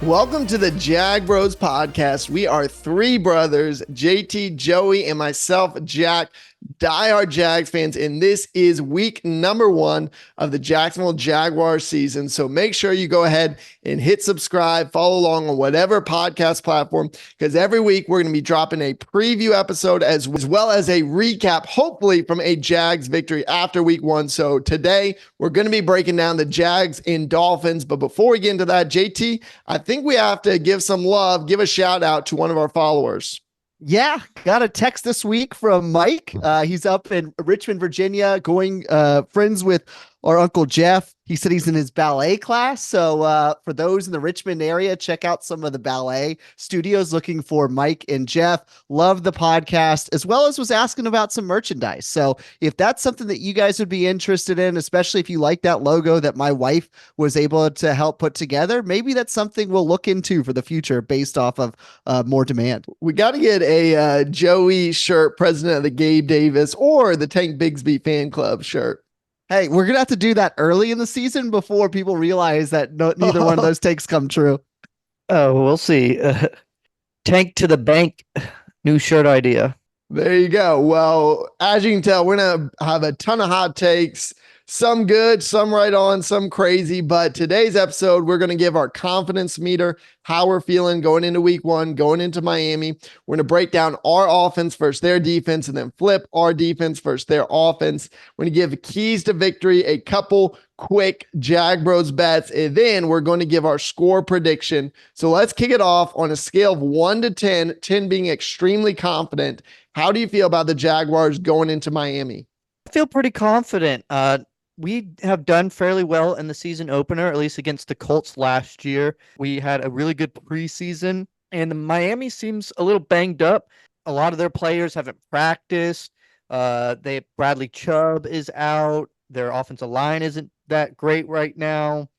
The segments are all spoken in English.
Welcome to the Jag Bros podcast. We are three brothers, JT, Joey, and myself, Jack, diehard Jags fans, and this is week number 1 of the Jacksonville Jaguars season. So make sure you go ahead and hit subscribe, follow along on whatever podcast platform, because every week we're going to be dropping a preview episode as well as a recap, hopefully from a Jags victory after week 1. So today we're going to be breaking down the Jags and Dolphins. But before we get into that, JT, I think we have to give some love, give a shout out to one of our followers. Yeah, got a text this week from Mike. He's up in Richmond, Virginia, going friends with our Uncle Jeff. He said he's in his ballet class. So for those in the Richmond area, check out some of the ballet studios looking for Mike and Jeff. Love the podcast, as well as was asking about some merchandise. So if that's something that you guys would be interested in, especially if you like that logo that my wife was able to help put together, maybe that's something we'll look into for the future based off of more demand. We got to get a Joey shirt, president of the Gabe Davis, or the Tank Bigsby fan club shirt. Hey, we're going to have to do that early in the season before people realize that neither one of those takes come true. Oh, we'll see. Tank to the bank, new shirt idea. There you go. Well, as you can tell, we're going to have a ton of hot takes, some good, some right on, some crazy. But today's episode, we're going to give our confidence meter, how we're feeling going into week 1, going into Miami. We're going to break down our offense versus their defense, and then flip our defense versus their offense. We're going to give keys to victory, a couple quick Jag Bros bets, and then we're going to give our score prediction. So let's kick it off on a scale of 1 to 10, 10 being extremely confident. How do you feel about the Jaguars going into Miami? I feel pretty confident. We have done fairly well in the season opener, at least against the Colts last year. We had a really good preseason, and Miami seems a little banged up. A lot of their players haven't practiced. Bradley Chubb is out. Their offensive line isn't that great right now.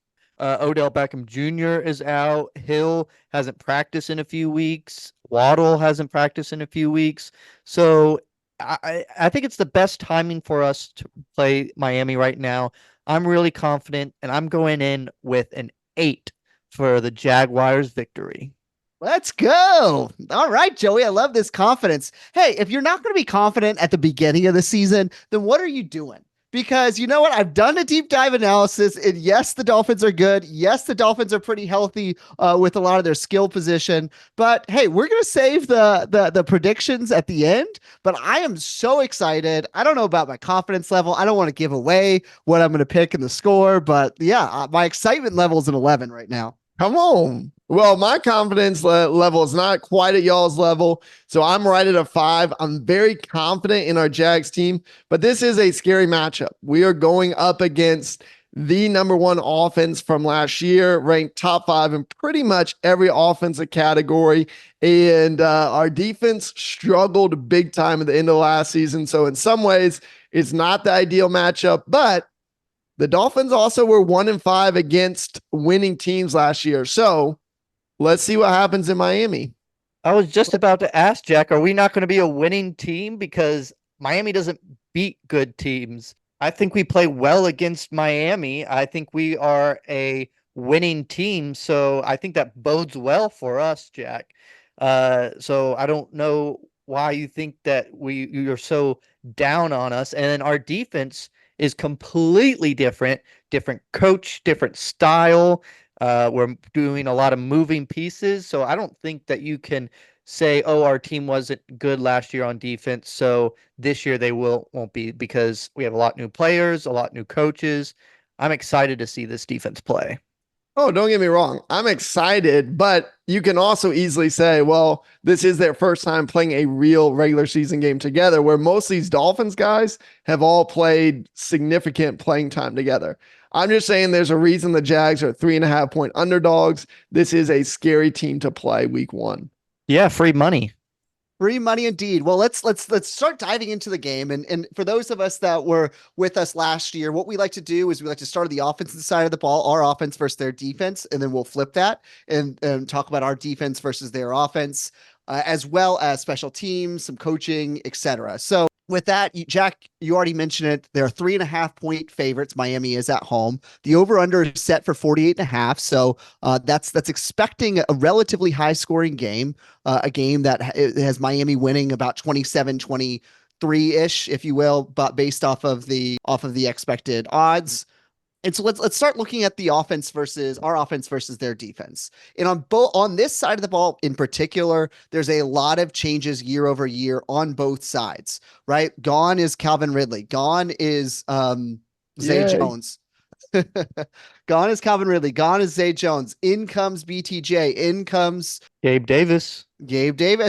Odell Beckham Jr. is out. Hill hasn't practiced in a few weeks. Waddle hasn't practiced in a few weeks. So I think it's the best timing for us to play Miami right now. I'm really confident, and I'm going in with an 8 for the Jaguars victory. Let's go. All right, Joey. I love this confidence. Hey, if you're not going to be confident at the beginning of the season, then what are you doing? Because you know what? I've done a deep dive analysis, and yes, the Dolphins are good. Yes, the Dolphins are pretty healthy with a lot of their skill position. But hey, we're going to save the predictions at the end. But I am so excited. I don't know about my confidence level. I don't want to give away what I'm going to pick in the score. But yeah, my excitement level is an 11 right now. Come on. Well, my confidence level is not quite at y'all's level, so I'm right at a 5. I'm very confident in our Jags team, but this is a scary matchup. We are going up against the number 1 offense from last year, ranked top 5 in pretty much every offensive category, and our defense struggled big time at the end of last season, so in some ways, it's not the ideal matchup, but the Dolphins also were 1-5 against winning teams last year. So let's see what happens in Miami. I was just about to ask, Jack, are we not going to be a winning team? Because Miami doesn't beat good teams. I think we play well against Miami. I think we are a winning team. So I think that bodes well for us, Jack. So I don't know why you think that you're so down on us. And then our defense is completely different coach, different style. We're doing a lot of moving pieces. So I don't think that you can say, oh, our team wasn't good last year on defense, so this year they won't be, because we have a lot new players, a lot new coaches. I'm excited to see this defense play. Oh, don't get me wrong. I'm excited, but you can also easily say, well, this is their first time playing a real regular season game together, where most of these Dolphins guys have all played significant playing time together. I'm just saying there's a reason the Jags are 3.5-point underdogs. This is a scary team to play week 1. Yeah, free money. Free money indeed. Well, let's start diving into the game. And for those of us that were with us last year, what we like to do is we like to start on the offensive side of the ball, our offense versus their defense, and then we'll flip that and talk about our defense versus their offense, as well as special teams, some coaching, etc. So with that, Jack, you already mentioned it. They're 3.5 point favorites. Miami is at home. The over/under is set for 48.5. So that's expecting a relatively high scoring game, a game that has Miami winning about 27-23-ish, if you will, but based off of the expected odds. And so let's start looking at the offense versus their defense. And on this side of the ball in particular, there's a lot of changes year over year on both sides, right? Gone is Calvin Ridley. Gone is Zay Jones. Gone is Calvin Ridley. Gone is Zay Jones. In comes BTJ. In comes Gabe Davis.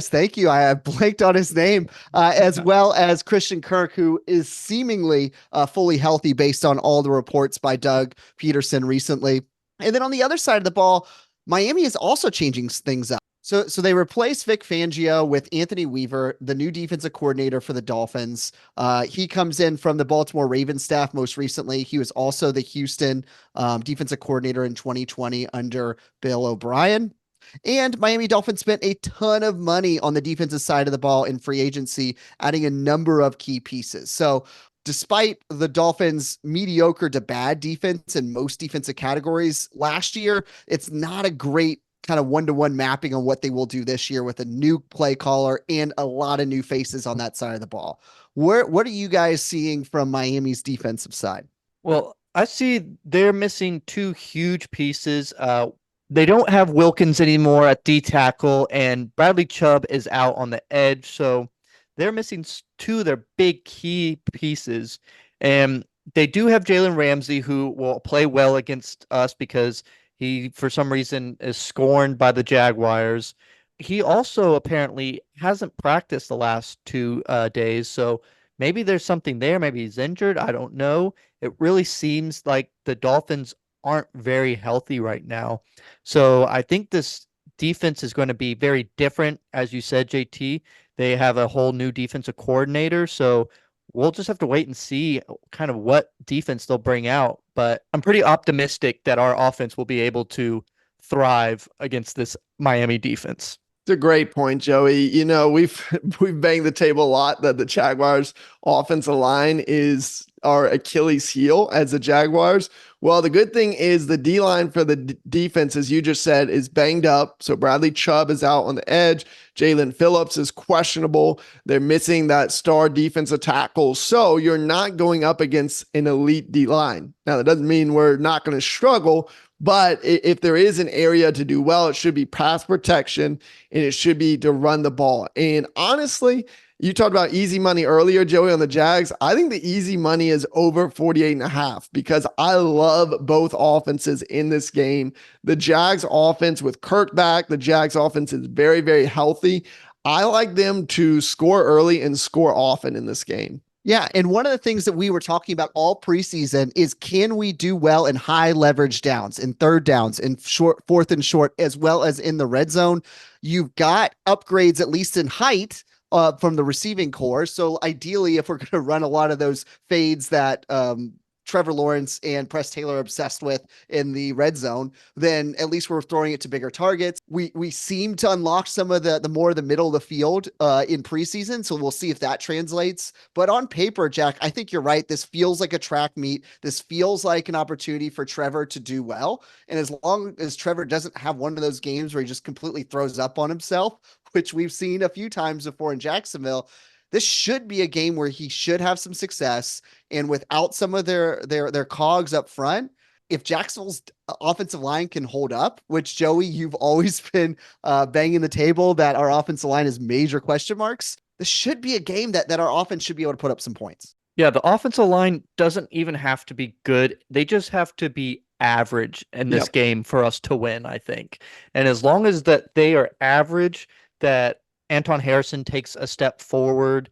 Thank you. I blanked on his name, as well as Christian Kirk, who is seemingly fully healthy based on all the reports by Doug Peterson recently. And then on the other side of the ball, Miami is also changing things up. So they replaced Vic Fangio with Anthony Weaver, the new defensive coordinator for the Dolphins. He comes in from the Baltimore Ravens staff most recently. He was also the Houston defensive coordinator in 2020 under Bill O'Brien. And Miami Dolphins spent a ton of money on the defensive side of the ball in free agency, adding a number of key pieces. So despite the Dolphins' mediocre to bad defense in most defensive categories last year, it's not a great kind of one-to-one mapping on what they will do this year with a new play caller and a lot of new faces on that side of the ball. What are you guys seeing from Miami's defensive side? Well, I see they're missing two huge pieces. They don't have Wilkins anymore at D tackle, and Bradley Chubb is out on the edge. So they're missing two of their big key pieces. And they do have Jalen Ramsey, who will play well against us because he, for some reason, is scorned by the Jaguars. He also apparently hasn't practiced the last 2 days. So maybe there's something there. Maybe he's injured. I don't know. It really seems like the Dolphins aren't very healthy right now. So I think this defense is going to be very different. As you said, JT, they have a whole new defensive coordinator. So we'll just have to wait and see kind of what defense they'll bring out. But I'm pretty optimistic that our offense will be able to thrive against this Miami defense. It's a great point, Joey. You know, we've banged the table a lot that the Jaguars offensive line is our Achilles heel as the Jaguars. Well, the good thing is the D-line for the defense, as you just said, is banged up. So Bradley Chubb is out on the edge. Jalen Phillips is questionable. They're missing that star defensive tackle. So you're not going up against an elite D-line. Now, that doesn't mean we're not going to struggle, but if there is an area to do well, it should be pass protection and it should be to run the ball. And honestly, you talked about easy money earlier, Joey, on the Jags. I think the easy money is over 48.5 because I love both offenses in this game. The Jags offense with Kirk back, the Jags offense is very, very healthy. I like them to score early and score often in this game. Yeah, and one of the things that we were talking about all preseason is can we do well in high leverage downs, in third downs, in fourth and short, as well as in the red zone. You've got upgrades, at least in height, from the receiving core. So ideally, if we're going to run a lot of those fades that Trevor Lawrence and Press Taylor are obsessed with in the red zone, then at least we're throwing it to bigger targets. We seem to unlock some of the more of the middle of the field in preseason, so we'll see if that translates. But on paper, Jack, I think you're right. This feels like a track meet. This feels like an opportunity for Trevor to do well. And as long as Trevor doesn't have one of those games where he just completely throws up on himself, which we've seen a few times before in Jacksonville, this should be a game where he should have some success. And without some of their cogs up front, if Jacksonville's offensive line can hold up, which Joey, you've always been banging the table that our offensive line is major question marks, this should be a game that our offense should be able to put up some points. Yeah, the offensive line doesn't even have to be good. They just have to be average in this game for us to win, I think. And as long as that they are average, that Anton Harrison takes a step forward,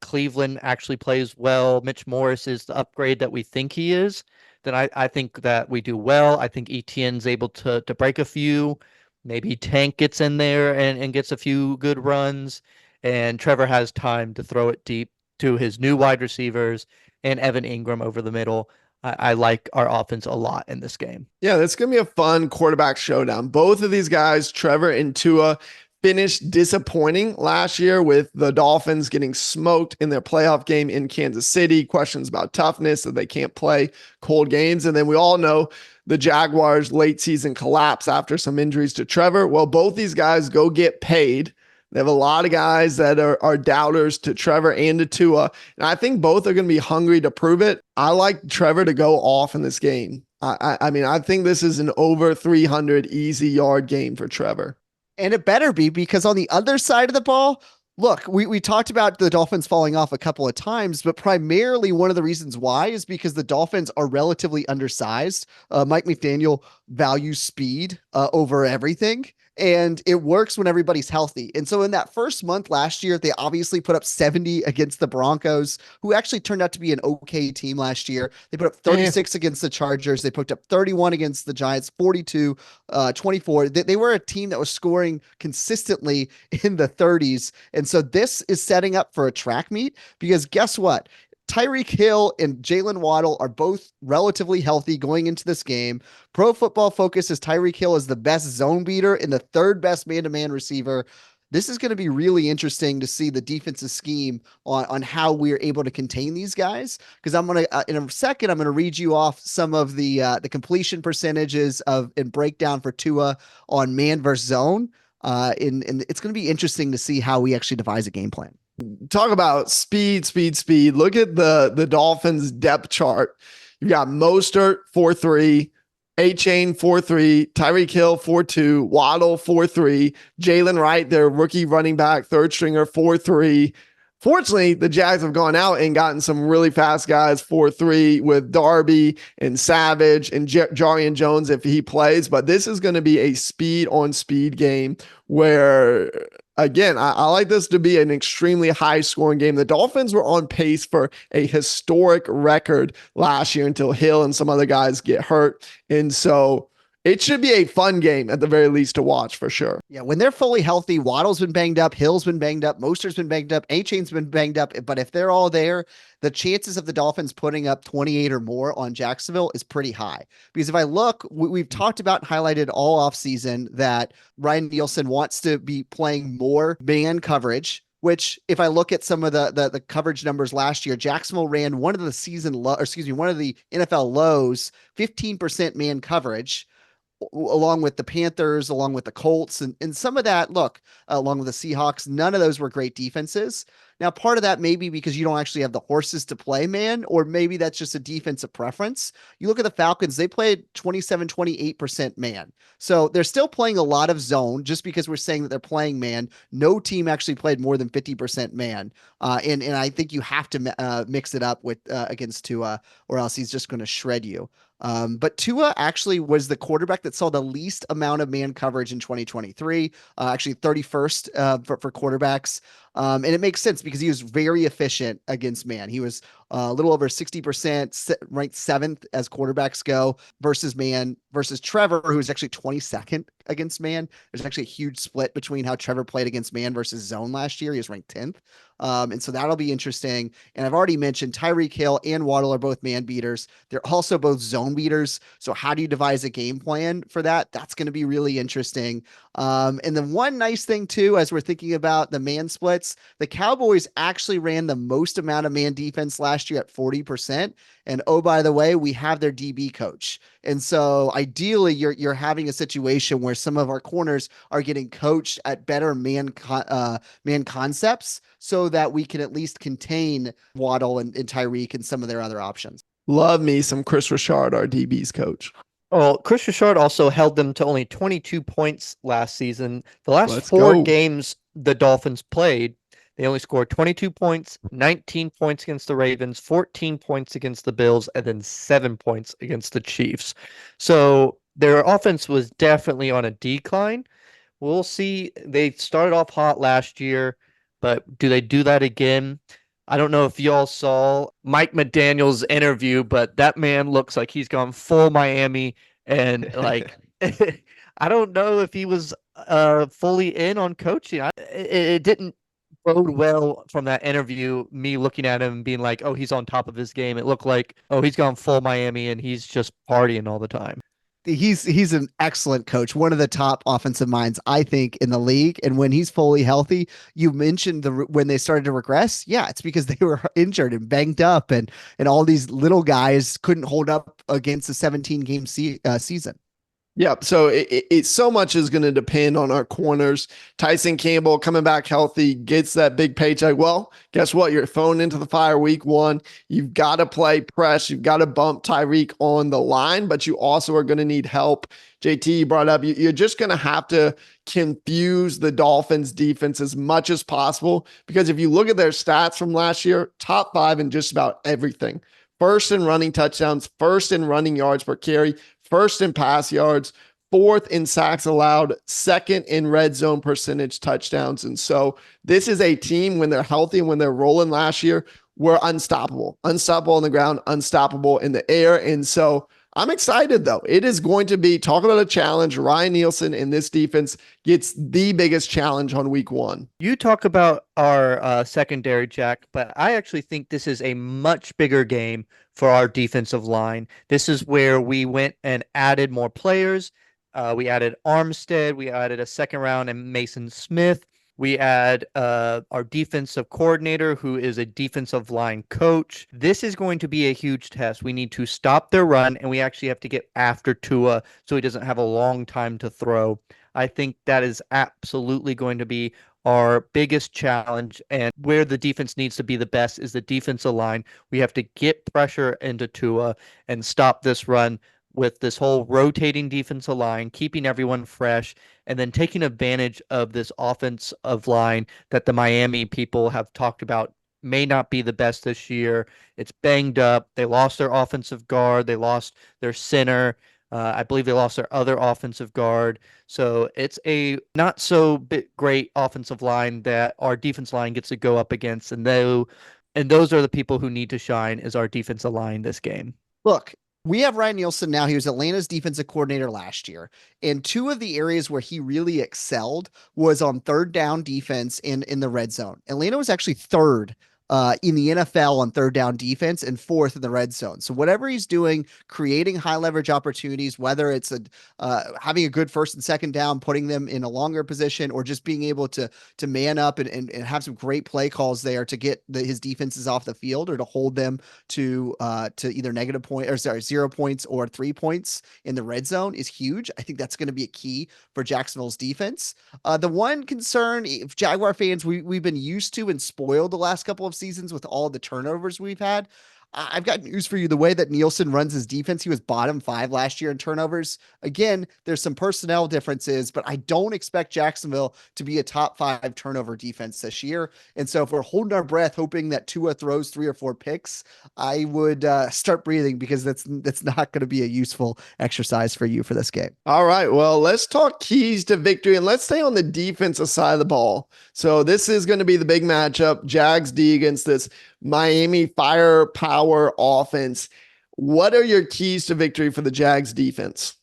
Cleveland actually plays well, Mitch Morris is the upgrade that we think he is, then I think that we do well. I think Etienne's able to break a few. Maybe Tank gets in there and gets a few good runs, and Trevor has time to throw it deep to his new wide receivers and Evan Ingram over the middle. I like our offense a lot in this game. Yeah, that's going to be a fun quarterback showdown. Both of these guys, Trevor and Tua, finished disappointing last year with the Dolphins getting smoked in their playoff game in Kansas City. Questions about toughness, that they can't play cold games. And then we all know the Jaguars' late season collapse after some injuries to Trevor. Well, both these guys go get paid. They have a lot of guys that are doubters to Trevor and to Tua. And I think both are going to be hungry to prove it. I like Trevor to go off in this game. I mean, I think this is an over 300 easy yard game for Trevor. And it better be, because on the other side of the ball, look, we talked about the Dolphins falling off a couple of times, but primarily one of the reasons why is because the Dolphins are relatively undersized. Mike McDaniel values speed over everything. And it works when everybody's healthy. And so in that first month last year, they obviously put up 70 against the Broncos, who actually turned out to be an okay team last year. They put up 36 against the Chargers. They put up 31 against the Giants, 42, 24. They were a team that was scoring consistently in the 30s. And so this is setting up for a track meet, because guess what? Tyreek Hill and Jalen Waddle are both relatively healthy going into this game. Pro Football Focus has Tyreek Hill as the best zone beater and the third best man-to-man receiver. This is going to be really interesting to see the defensive scheme on how we're able to contain these guys. Because I'm going to, in a second, I'm going to read you off some of the completion percentages and breakdown for Tua on man versus zone. And it's going to be interesting to see how we actually devise a game plan. Talk about speed. Look at the Dolphins depth chart. You've got Mostert 4-3, A-Chain 4-3, Tyreek Hill 4-2, Waddle 4-3, Jalen Wright, their rookie running back, third stringer 4-3. Fortunately, the Jags have gone out and gotten some really fast guys 4-3 with Darby and Savage and Jarian Jones if he plays. But this is going to be a speed on speed game where, again, I like this to be an extremely high scoring game. The Dolphins were on pace for a historic record last year until Hill and some other guys get hurt. And so it should be a fun game at the very least to watch for sure. Yeah, when they're fully healthy, Waddle's been banged up, Hill's been banged up, Mostert's been banged up, A-Chain's been banged up. But if they're all there, the chances of the Dolphins putting up 28 or more on Jacksonville is pretty high. Because if I look, we've talked about and highlighted all offseason that Ryan Nielsen wants to be playing more man coverage, which if I look at some of the coverage numbers last year, Jacksonville ran one of the one of the NFL lows, 15% man coverage, along with the Panthers, along with the Colts, and some of that, along with the Seahawks, none of those were great defenses. Now, part of that may be because you don't actually have the horses to play man, or maybe that's just a defensive preference. You look at the Falcons, they played 28% man. So they're still playing a lot of zone just because we're saying that they're playing man. No team actually played more than 50% man. And I think you have to mix it up with against Tua, or else he's just going to shred you. But Tua actually was the quarterback that saw the least amount of man coverage in 2023, actually 31st for quarterbacks. And it makes sense because he was very efficient against man. He was a little over 60%, ranked 7th as quarterbacks go versus man, versus Trevor, who's actually 22nd against man. There's actually a huge split between how Trevor played against man versus zone last year. He was ranked 10th. And so that'll be interesting. And I've already mentioned Tyreek Hill and Waddle are both man beaters. They're also both zone beaters. So how do you devise a game plan for that? That's going to be really interesting. And then one nice thing too, as we're thinking about the man splits, the Cowboys actually ran the most amount of man defense last year at 40%. And oh, by the way, we have their DB coach. And so ideally you're having a situation where some of our corners are getting coached at better man concepts so that we can at least contain Waddle and Tyreek and some of their other options. Love me some Chris Richard, our DB's coach. Well, Chris Richard also held them to only 22 points last season. The last four games the Dolphins played, they only scored 22 points, 19 points against the Ravens, 14 points against the Bills, and then 7 points against the Chiefs. So their offense was definitely on a decline. We'll see. They started off hot last year, but do they do that again? I don't know if y'all saw Mike McDaniel's interview, but that man looks like he's gone full Miami. And like, I don't know if he was fully in on coaching. It didn't bode well from that interview, me looking at him and being like, oh, he's on top of his game. It looked like, oh, he's gone full Miami and he's just partying all the time. he's an excellent coach, one of the top offensive minds, I think, in the league. And when he's fully healthy, you mentioned when they started to regress. Yeah, it's because they were injured and banged up, and all these little guys couldn't hold up against a 17 game season. Yeah, so so much is going to depend on our corners. Tyson Campbell coming back healthy, gets that big paycheck. Well, guess what? You're thrown into the fire week one. You've got to play press. You've got to bump Tyreek on the line, but you also are going to need help. JT brought up, you're just going to have to confuse the Dolphins defense as much as possible, because if you look at their stats from last year, top 5 in just about everything. First in running touchdowns, first in running yards per carry, first in pass yards, fourth in sacks allowed, second in red zone percentage touchdowns. And so this is a team, when they're healthy and when they're rolling last year, were unstoppable on the ground, unstoppable in the air. And so I'm excited, though. It is going to be, talk about a challenge. Ryan Nielsen in this defense gets the biggest challenge on week one. You talk about our secondary, Jack, but I actually think this is a much bigger game for our defensive line. This is where we went and added more players. We added Armstead. We added a second round and Mason Smith. We add our defensive coordinator, who is a defensive line coach. This is going to be a huge test. We need to stop their run, and we actually have to get after Tua so he doesn't have a long time to throw. I think that is absolutely going to be our biggest challenge, and where the defense needs to be the best is the defensive line. We have to get pressure into Tua and stop this run with this whole rotating defensive line, keeping everyone fresh, and then taking advantage of this offensive line that the Miami people have talked about may not be the best this year. It's banged up. They lost their offensive guard. They lost their center. I believe they lost their other offensive guard. So it's a not so great offensive line that our defense line gets to go up against. And those are the people who need to shine, is our defensive line this game. Look, we have Ryan Nielsen now. He was Atlanta's defensive coordinator last year. And two of the areas where he really excelled was on third down defense and in the red zone. Atlanta was actually third in the NFL on third down defense and fourth in the red zone. So whatever he's doing, creating high leverage opportunities, whether it's having a good first and second down, putting them in a longer position, or just being able to man up and have some great play calls there to get his defenses off the field, or to hold them to either 0 points or 3 points in the red zone, is huge. I think that's going to be a key for Jacksonville's defense. The one concern, if Jaguar fans, we've been used to and spoiled the last couple of seasons with all the turnovers we've had. I've got news for you. The way that Nielsen runs his defense, he was bottom 5 last year in turnovers. Again, there's some personnel differences, but I don't expect Jacksonville to be a top 5 turnover defense this year. And so if we're holding our breath, hoping that Tua throws 3 or 4 picks, I would start breathing, because that's not going to be a useful exercise for you for this game. All right, well, let's talk keys to victory, and let's stay on the defensive side of the ball. So this is going to be the big matchup, Jags D against this Miami firepower offense. What are your keys to victory for the Jags defense?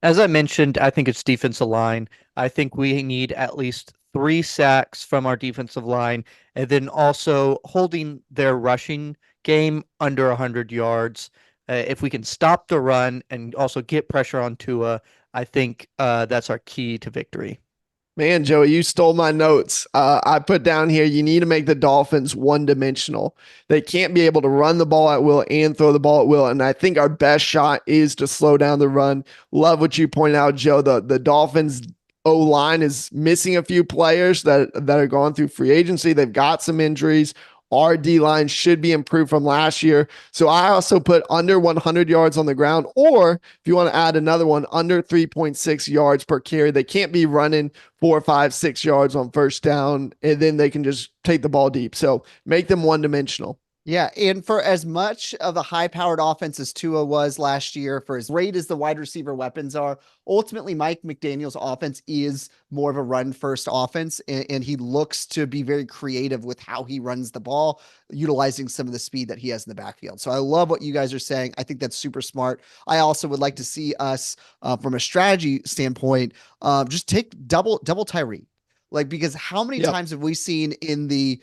As I mentioned, I think it's defensive line. I think we need at least 3 sacks from our defensive line, and then also holding their rushing game under 100 yards. If we can stop the run and also get pressure on Tua, I think that's our key to victory. Man, Joey, you stole my notes. I put down here, you need to make the Dolphins one-dimensional. They can't be able to run the ball at will and throw the ball at will. And I think our best shot is to slow down the run. Love what you pointed out, Joe. The Dolphins O-line is missing a few players that are going through free agency. They've got some injuries. Our D-line should be improved from last year. So I also put under 100 yards on the ground, or if you want to add another one, under 3.6 yards per carry. They can't be running 4, 5, 6 yards on first down, and then they can just take the ball deep. So make them one-dimensional. Yeah, and for as much of a high-powered offense as Tua was last year, for as great as the wide receiver weapons are, ultimately Mike McDaniel's offense is more of a run-first offense, and he looks to be very creative with how he runs the ball, utilizing some of the speed that he has in the backfield. So I love what you guys are saying. I think that's super smart. I also would like to see us, from a strategy standpoint, just take double Tyree. Because how many times have we seen in the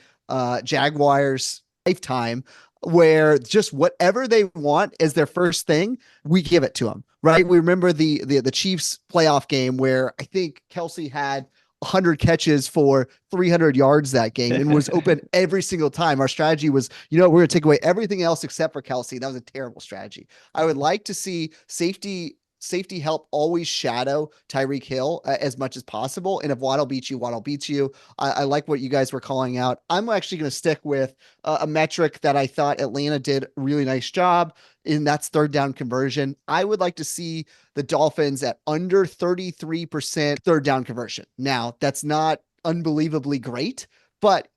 Jaguars lifetime where just whatever they want as their first thing, we give it to them, right? We remember the Chiefs playoff game where I think Kelsey had 100 catches for 300 yards that game and was open every single time. Our strategy was, we're going to take away everything else except for Kelsey. That was a terrible strategy. I would like to see safety help always shadow Tyreek Hill as much as possible. And if Waddle beats you, Waddle beats you. I like what you guys were calling out. I'm actually going to stick with a metric that I thought Atlanta did a really nice job, and that's third down conversion. I would like to see the Dolphins at under 33% third down conversion. Now, that's not unbelievably great, but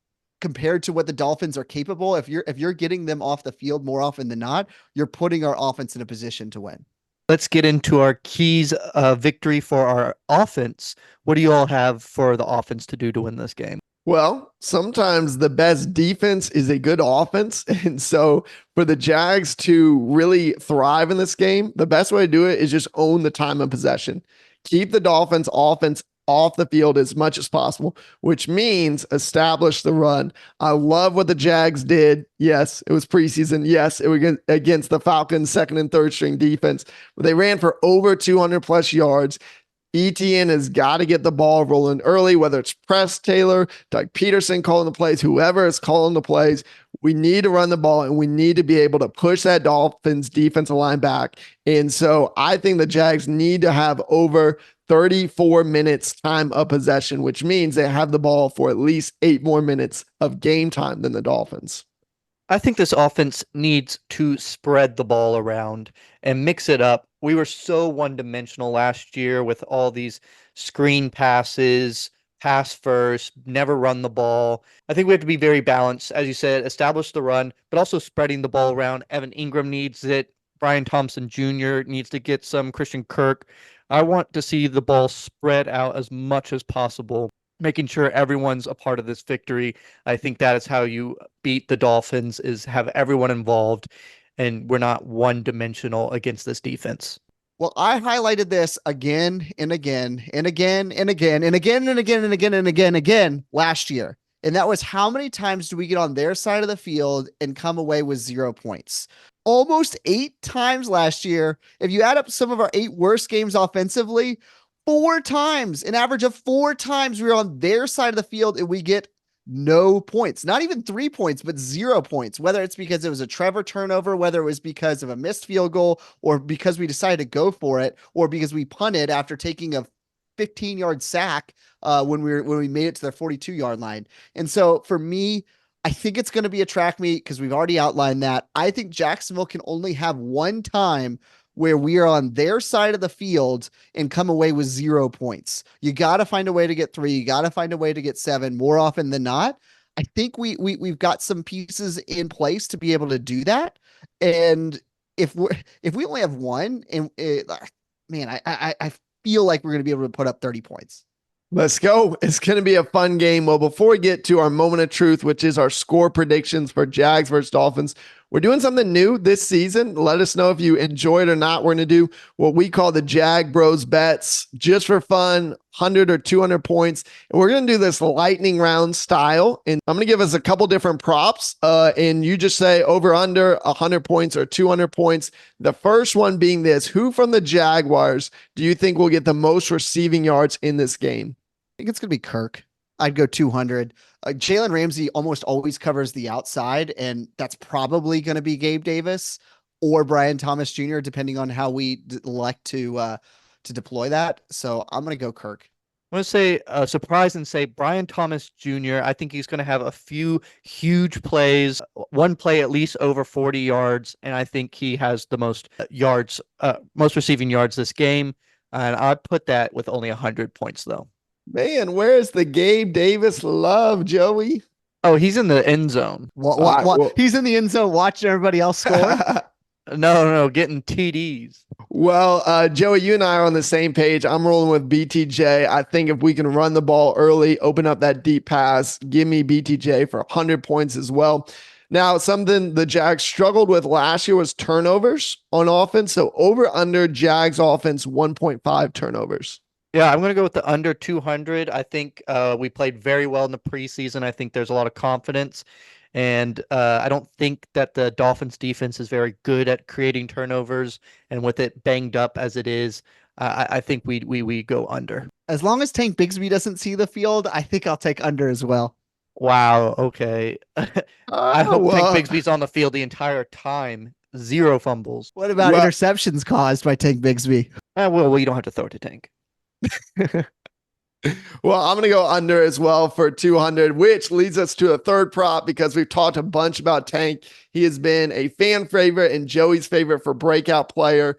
compared to what the Dolphins are capable, if you're getting them off the field more often than not, you're putting our offense in a position to win. Let's get into our keys of victory for our offense. What do you all have for the offense to do to win this game? Well, sometimes the best defense is a good offense. And so for the Jags to really thrive in this game, the best way to do it is just own the time of possession. Keep the Dolphins offense off the field as much as possible, which means establish the run. I love what the Jags did. Yes, it was preseason. Yes, it was against the Falcons' second and third string defense. But they ran for over 200 plus yards. ETN has got to get the ball rolling early, whether it's Press Taylor, Doug Peterson calling the plays, whoever is calling the plays. We need to run the ball and we need to be able to push that Dolphins defensive line back. And so I think the Jags need to have over 34 minutes time of possession, which means they have the ball for at least 8 more minutes of game time than the Dolphins. I think this offense needs to spread the ball around and mix it up. We were so one-dimensional last year with all these screen passes, pass first, never run the ball. I think we have to be very balanced, as you said, establish the run, but also spreading the ball around. Evan Ingram needs it. Brian Thompson Jr. needs to get some. Christian Kirk. I want to see the ball spread out as much as possible, making sure everyone's a part of this victory. I think that is how you beat the Dolphins, is have everyone involved, and we're not one-dimensional against this defense. Well, I highlighted this again and again and again and again and again and again and again and again last year. And that was, how many times do we get on their side of the field and come away with 0 points? Almost 8 times last year. If you add up some of our 8 worst games offensively, 4 times, an average of 4 times we're on their side of the field and we get no points, not even 3 points, but 0 points, whether it's because it was a Trevor turnover, whether it was because of a missed field goal, or because we decided to go for it, or because we punted after taking a 15-yard sack when we made it to their 42-yard line. And so for me, I think it's going to be a track meet because we've already outlined that. I think Jacksonville can only have one time where we are on their side of the field and come away with 0 points. You got to find a way to get 3. You got to find a way to get 7 more often than not. I think we've got some pieces in place to be able to do that. And if we only have 1, and I feel like we're going to be able to put up 30 points. Let's go. It's going to be a fun game. Well, before we get to our moment of truth, which is our score predictions for Jags versus Dolphins, we're doing something new this season. Let us know if you enjoy it or not. We're going to do what we call the Jag Bros Bets, just for fun, 100 or 200 points. And we're going to do this lightning round style. And I'm going to give us a couple different props. And you just say over under 100 points or 200 points. The first one being this: who from the Jaguars do you think will get the most receiving yards in this game? I think it's going to be Kirk. I'd go 200. Jalen Ramsey almost always covers the outside, and that's probably going to be Gabe Davis or Brian Thomas Jr., depending on how we elect to deploy that. So I'm going to go Kirk. I'm going to say surprise and say Brian Thomas Jr. I think he's going to have a few huge plays, one play at least over 40 yards, and I think he has the most most receiving yards this game. And I'd put that with only 100 points, though. Man, where's the Gabe Davis love, Joey? Oh, he's in the end zone. He's in the end zone watching everybody else score. No, getting TDs. Well, Joey, you and I are on the same page. I'm rolling with BTJ. I think if we can run the ball early, open up that deep pass, give me BTJ for 100 points as well. Now, something the Jags struggled with last year was turnovers on offense. So over under Jags offense 1.5 turnovers. Yeah, I'm going to go with the under 200. I think we played very well in the preseason. I think there's a lot of confidence. And I don't think that the Dolphins defense is very good at creating turnovers. And with it banged up as it is, I think we go under. As long as Tank Bigsby doesn't see the field, I think I'll take under as well. Wow. Okay. I Oh, hope Tank well, Bigsby's on the field the entire time. 0 fumbles. What about Well- interceptions caused by Tank Bigsby? Well, you don't have to throw it to Tank. well, I'm going to go under as well for 200, which leads us to a third prop because we've talked a bunch about Tank. He has been a fan favorite and Joey's favorite for breakout player.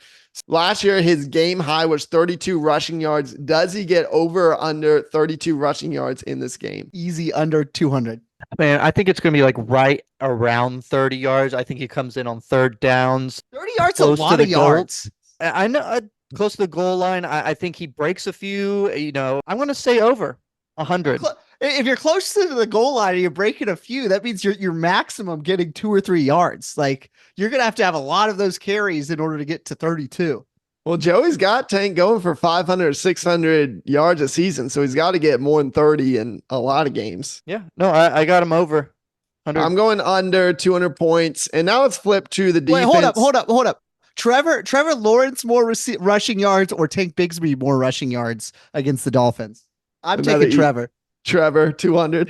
Last year, his game high was 32 rushing yards. Does he get over or under 32 rushing yards in this game? Easy under 200. Man, I think it's going to be like right around 30 yards. I think he comes in on third downs. 30 yards a Close to lot the of goal. yards. I know close to the goal line. I think he breaks a few. I'm going to say over 100. If you're close to the goal line and you're breaking a few, that means you're maximum getting 2 or 3 yards. Like you're gonna have to have a lot of those carries in order to get to 32. Well, Joey's got Tank going for 500 or 600 yards a season, so he's got to get more than 30 in a lot of games. Yeah, no, I got him over 100. I'm going under 200 points, and now let's flip to the defense. Wait, hold up. Trevor Lawrence more rushing yards or Tank Bigsby more rushing yards against the Dolphins? I'm Another taking Trevor. Trevor 200.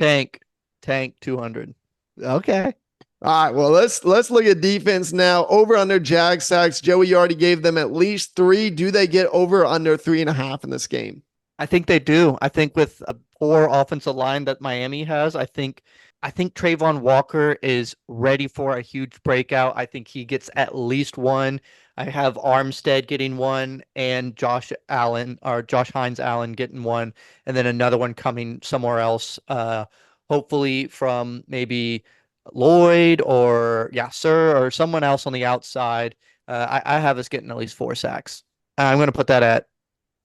Tank 200. Okay. All right, well, let's look at defense now. Over under Jag sacks. Joey, you already gave them at least 3. Do they get over or under 3.5 in this game? I think they do. I think with a poor offensive line that Miami has, I think Trayvon Walker is ready for a huge breakout. I think he gets at least 1. I have Armstead getting 1 and Josh Hines Allen getting 1, and then another one coming somewhere else. Hopefully from maybe Lloyd or Yasser or someone else on the outside. I have us getting at least 4 sacks. I'm going to put that at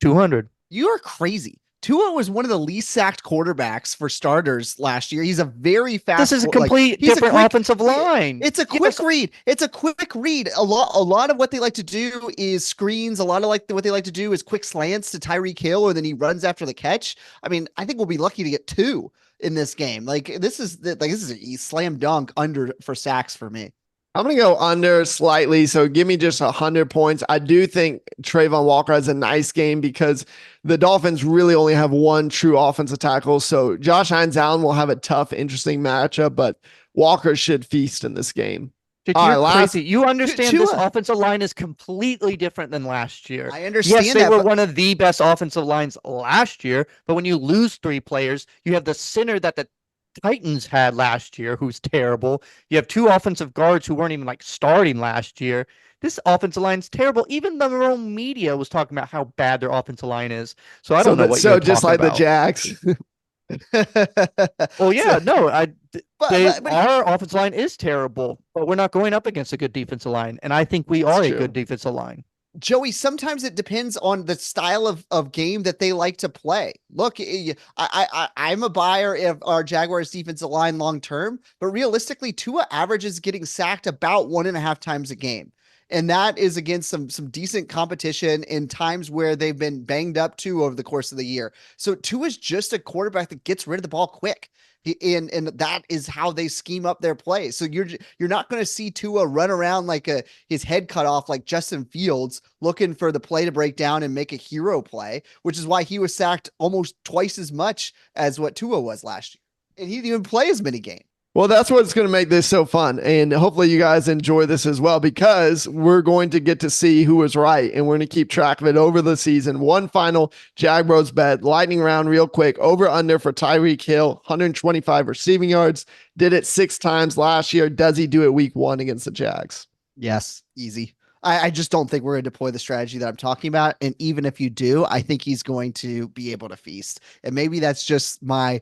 200. You are crazy. Tua was one of the least sacked quarterbacks for starters last year. He's a very fast. This is a complete different offensive line. It's a quick read. It's a quick read. A lot of what they like to do is screens. A lot of what they like to do is quick slants to Tyreek Hill, and then he runs after the catch. I mean, I think we'll be lucky to get 2 in this game. This is a slam dunk under for sacks for me. I'm going to go under slightly. So give me just 100 points. I do think Trayvon Walker has a nice game because the Dolphins really only have one true offensive tackle. So Josh Hines Allen will have a tough, interesting matchup, but Walker should feast in this game. Dude, All you're right, crazy. You understand this Tua. offensive line is completely different than last year. I understand Yes, they that, were but one of the best offensive lines last year, but when you lose 3 players, you have the center that the Titans had last year, who's terrible. You have 2 offensive guards who weren't even starting last year. This offensive line's terrible. Even their own media was talking about how bad their offensive line is. So I don't know what you're just talking like about. the Jags. Well, yeah, no, but our offensive line is terrible, but we're not going up against a good defensive line, and I think we are That's a true. good defensive line. Joey, sometimes it depends on the style of game that they like to play. Look, I'm a buyer of our Jaguars defensive line long term, but realistically, Tua averages getting sacked about 1.5 times a game. And that is against some decent competition in times where they've been banged up too over the course of the year. So Tua is just a quarterback that gets rid of the ball quick. And that is how they scheme up their plays. So you're not going to see Tua run around like his head cut off like Justin Fields looking for the play to break down and make a hero play, which is why he was sacked almost twice as much as what Tua was last year. And he didn't even play as many games. Well, that's what's going to make this so fun. And hopefully you guys enjoy this as well, because we're going to get to see who was right. And we're going to keep track of it over the season. One final Jag Bros bet, lightning round real quick. Over under for Tyreek Hill, 125 receiving yards. Did it 6 times last year. Does he do it week 1 against the Jags? Yes, easy. I just don't think we're going to deploy the strategy that I'm talking about. And even if you do, I think he's going to be able to feast. And maybe that's just my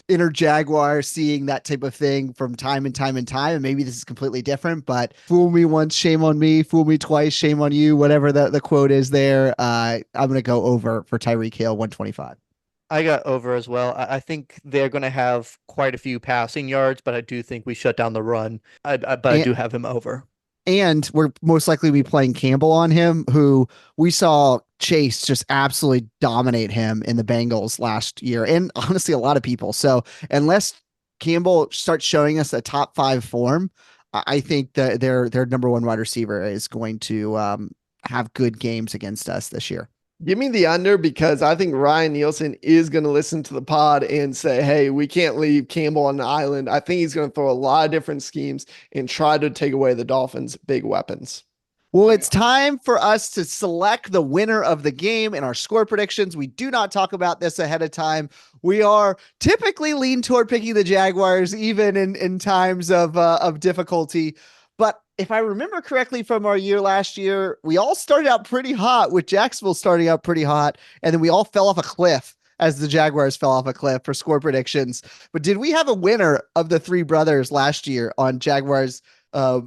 inner Jaguar seeing that type of thing from time and time and time. And maybe this is completely different, but fool me once, shame on me. Fool me twice, shame on you. Whatever the quote is there. I'm going to go over for Tyreek Hill, 125. I got over as well. I think they're going to have quite a few passing yards, but I do think we shut down the run. I do have him over. And we're most likely to be playing Campbell on him, who we saw Chase just absolutely dominate him in the Bengals last year. And honestly, a lot of people. So unless Campbell starts showing us a top 5 form, I think that their number one wide receiver is going to have good games against us this year. Give me the under, because I think Ryan Nielsen is going to listen to the pod and say, hey, we can't leave Campbell on the island. I think he's going to throw a lot of different schemes and try to take away the Dolphins' big weapons. Well, it's time for us to select the winner of the game in our score predictions. We do not talk about this ahead of time. We are typically lean toward picking the Jaguars, even in times of difficulty. But if I remember correctly from our year last year, we all started out pretty hot, with Jacksonville starting out pretty hot, and then we all fell off a cliff as the Jaguars fell off a cliff for score predictions. But did we have a winner of the three brothers last year on Jaguars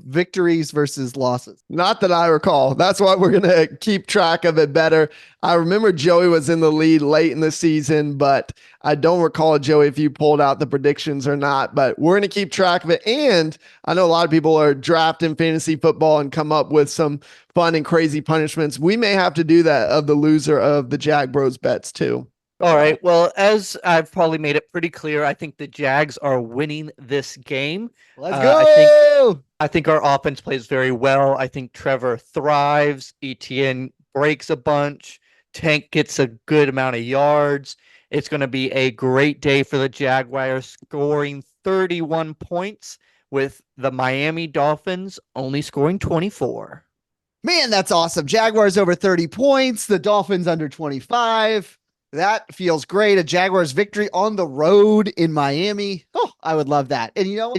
victories versus losses? Not that I recall. That's why we're going to keep track of it better. I remember Joey was in the lead late in the season, but I don't recall, Joey, if you pulled out the predictions or not, but we're going to keep track of it. And I know a lot of people are drafting fantasy football and come up with some fun and crazy punishments. We may have to do that of the loser of the Jag Bros Bets too. All right. Well, as I've probably made it pretty clear, I think the Jags are winning this game. Let's go. I think our offense plays very well. I think Trevor thrives. ETN breaks a bunch. Tank gets a good amount of yards. It's going to be a great day for the Jaguars, scoring 31 points, with the Miami Dolphins only scoring 24. Man, that's awesome. Jaguars over 30 points. The Dolphins under 25. That feels great. A Jaguars victory on the road in Miami. Oh, I would love that. And you know,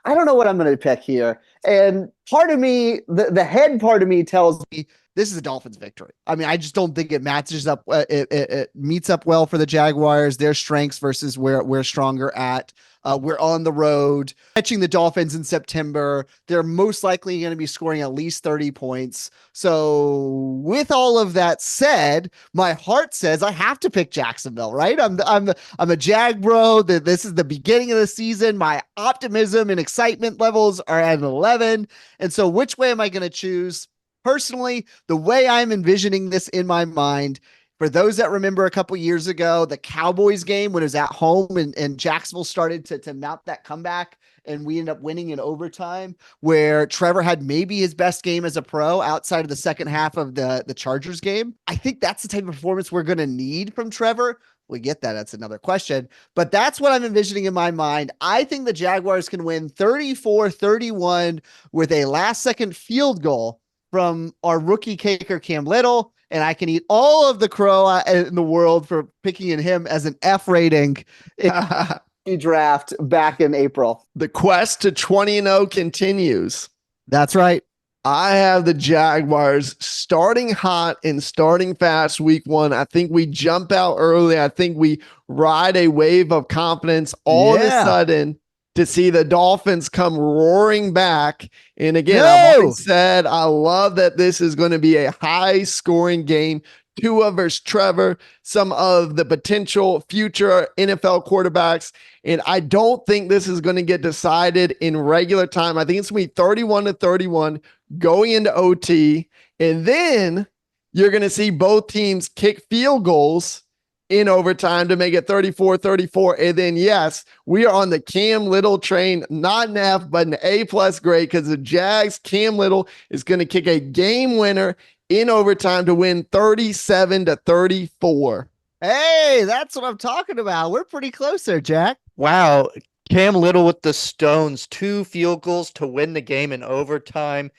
I don't know what I'm going to pick here. And part of me, the head part of me tells me this is a Dolphins victory. I mean, I just don't think it matches up. It meets up well for the Jaguars, their strengths versus where we're stronger at. We're on the road catching the Dolphins in September. They're most likely going to be scoring at least 30 points. So with all of that said, my heart says I have to pick Jacksonville, right? I'm a Jag bro. This is the beginning of the season. My optimism and excitement levels are at 11. And so which way am I going to choose? Personally, the way I'm envisioning this in my mind, for those that remember a couple years ago, the Cowboys game when it was at home and Jacksonville started to mount that comeback and we ended up winning in overtime, where Trevor had maybe his best game as a pro outside of the second half of the Chargers game. I think that's the type of performance we're going to need from Trevor. We get that. That's another question. But that's what I'm envisioning in my mind. I think the Jaguars can win 34-31 with a last-second field goal from our rookie kicker, Cam Little, and I can eat all of the crow in the world for picking in him as an F rating in draft back in April. The quest to 20-0 continues. That's right. I have the Jaguars starting hot and starting fast week 1. I think we jump out early. I think we ride a wave of confidence all of a sudden to see the Dolphins come roaring back. And again, I've always said, I love that this is going to be a high scoring game. Tua versus Trevor, some of the potential future NFL quarterbacks. And I don't think this is going to get decided in regular time. I think it's going to be 31-31 going into OT. And then you're going to see both teams kick field goals in overtime to make it 34-34. And then, yes, we are on the Cam Little train, not an F, but an A+ grade, because the Jags, Cam Little is going to kick a game winner in overtime to win 37-34. Hey, that's what I'm talking about. We're pretty close there, Jack. Wow. Cam Little with the stones, 2 field goals to win the game in overtime.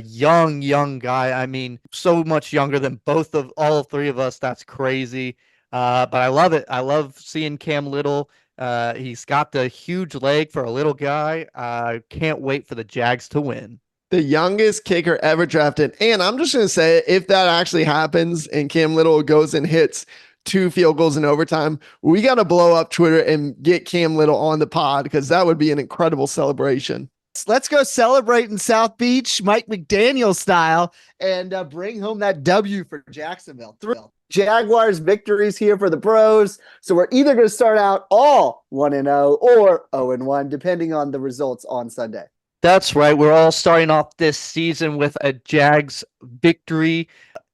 Young guy. I mean, so much younger than all 3 of us. That's crazy. But I love it. I love seeing Cam Little. He's got the huge leg for a little guy. Can't wait for the Jags to win. The youngest kicker ever drafted. And I'm just going to say, if that actually happens and Cam Little goes and hits 2 field goals in overtime, we got to blow up Twitter and get Cam Little on the pod, because that would be an incredible celebration. Let's go celebrate in South Beach, Mike McDaniel style, and bring home that W for Jacksonville. Jaguars victories here for the pros. So we're either going to start out all 1-0 or 0-1, depending on the results on Sunday. That's right. We're all starting off this season with a Jags victory.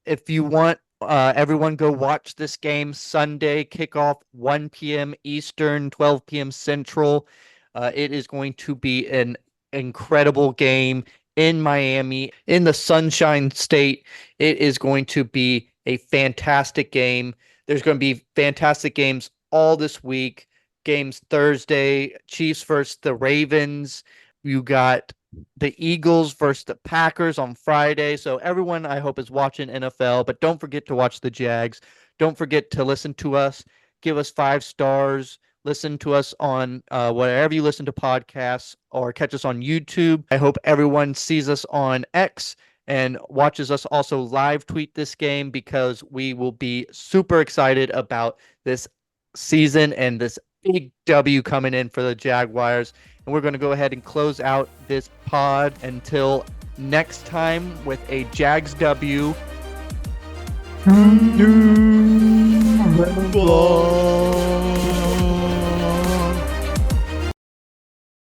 If you want, everyone go watch this game Sunday, kickoff 1 p.m. Eastern, 12 p.m. Central. It is going to be an incredible game in Miami, in the Sunshine State. It is going to be a fantastic game. There's going to be fantastic games all this week. Games Thursday, Chiefs versus the Ravens. You got the Eagles versus the Packers on Friday. So everyone, I hope, is watching NFL, but don't forget to watch the Jags. Don't forget to listen to us. Give us 5 stars. Listen to us on wherever you listen to podcasts, or catch us on YouTube. I hope everyone sees us on X and watches us also live tweet this game, because we will be super excited about this season and this big W coming in for the Jaguars. And we're going to go ahead and close out this pod until next time with a Jags W. Bye.